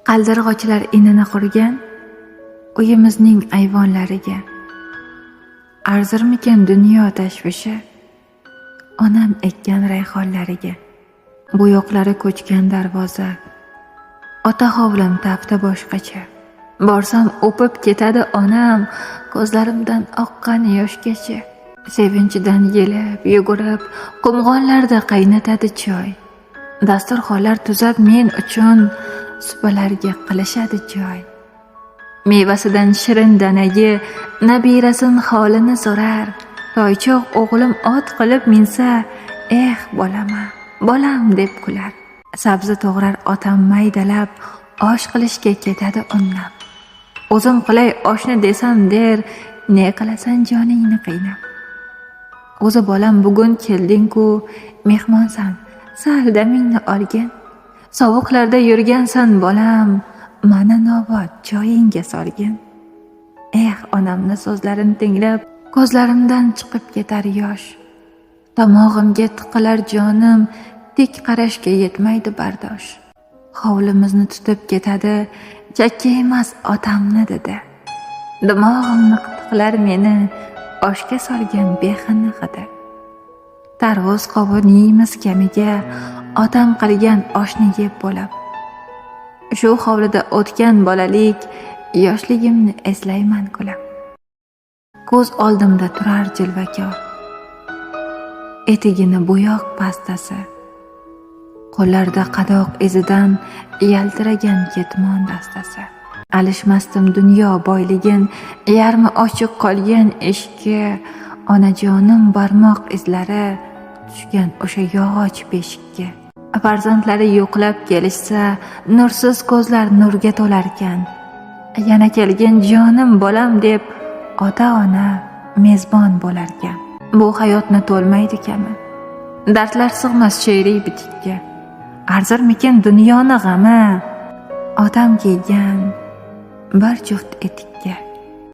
qaldirg'ochlar inini qurgan uyimizning ayvonlariga. Arzirmikan dunyo tashvishi onam ekkan rayhonlariga. Bo'yoqlari ko'chgan darvoza, ota hovlim tafti boshqacha. Borsam o'pib ketadi onam, ko'zlarimdan oqqan yoshgacha. Sevinchidan yelib, yugurib, qumg'onlarda qaynatadi choy. Dasturxonlar tuzab men uchun supalarga qilishadi joy. Mevasidan shirin danagi nabirasin holini so'rar. Toychoq o'g'lim ot qilib minsa, bolama, bolam deb kular. Sabzi to'g'rar otam maydalab, osh qilishga ketadi unnab. O'zim qilay oshni desam der, ne qilasan joningni qiynab. O'zi bolam bugun kelding-ku, mehmonsan, sal damingni olgin. Sovuqlarda yurgansan bolam, mana nobod joyingga solgin. Onamni so'zlarini tinglab, ko'zlarimdan chiqib ketar yosh. Tomog'imga tiqilar jonim, tik qarashga yetmaydi bardosh. Hovlimizni tutib ketadi, chakka emas otamni dedi. Dimog'imni qitiqlar meni, oshga solgan behini hidi. Tarvuz qovun yeymiz kamiga, otam qilgan oshni yeb bo'lib. Shu hovlida o'tgan bolalik, yoshligimni eslayman kulib. Ko'z oldimda turar jilvakor, etigini bo'yoq pastasi. Qo'llarda qadoq izidan yaltiragan ketmon dastasi. Alishmasdim dunyo boyligin, yarmi ochiq qolgan eshikka. Onajonim barmoq izlari tushgan o'sha yog'och beshikka. Farzandlari yo'qlab kelishsa, nursiz ko'zlar nurga to'larkan. Yana kelgin jonim bolam deb ota-ona mezbon bo'larkan. Bu hayotni to'lmaydi kami, dardlar sig'mas she'riy bitikka. Arzirmikin dunyoni g'ami, otam kiygan bir juft etik.